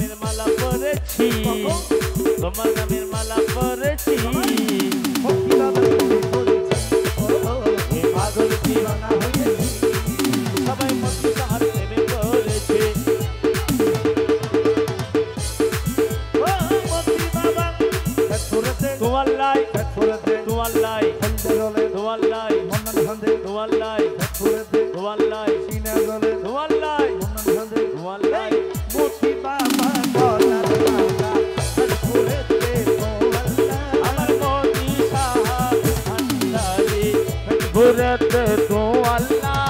নামের মালা পরেছি তোমার নামের মালা পরেছি পাগল দিওয়ানা হয়েছি সবাই মতি সাহার প্রেমে পড়েছে তোমার লাই তোমার লাই তোমার লাই তোমার লাই তোমার লাই তোমার লাই তোমার লাই মতি বাবা গলার মালা আমার মতি সাহা ভান্ডারি ঘুরতে তো আল্লাহ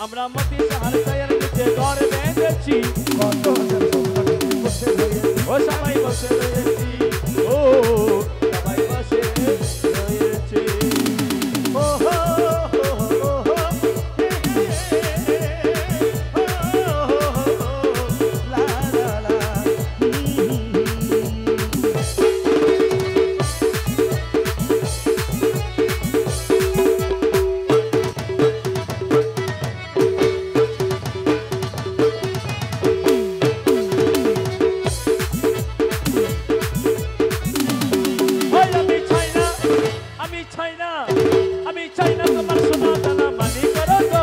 আমরা মতি সাহার ছায়ার নিচে ঘর বেঁধেছি কত হাজার স্বপ্ন নিয়ে বসে রয়েছি ও সবাই বসে রয়েছি ও সবাই বসে রয়েছি ও হো হো হো হো লা লা লা ওই আমি চাই না তোমার সোনা দানা মানি করো তো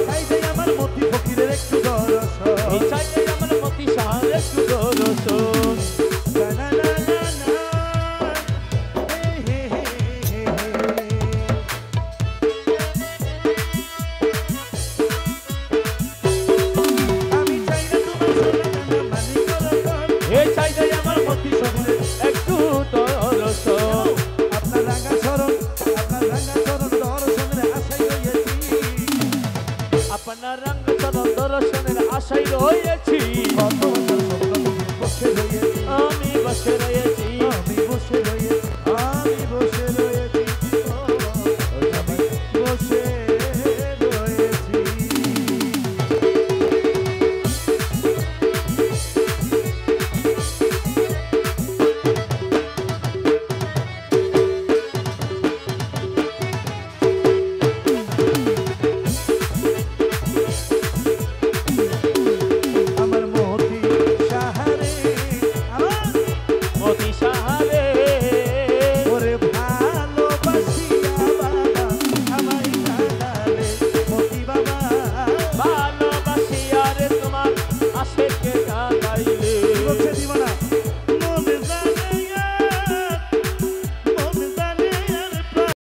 চাই যে আমার মতি ফকিরের একটু দর্শন আমি চাই না আমার মতি সাহার একটু দর্শন না না না না না হে হে হে হে আমি চাই না তোমার সোনা দানা মানি করো এই চাই না আমার মতি সাহার একটু দর্শন আপনার রাঙা চরণ দর্শনের আশায় রয়েছি আপনার রঙ চরণ দর্শনের আশায় রয়েছি কত বছর স্বপ্ন নিয়ে বসে রয়েছি আমি বসে রয়েছি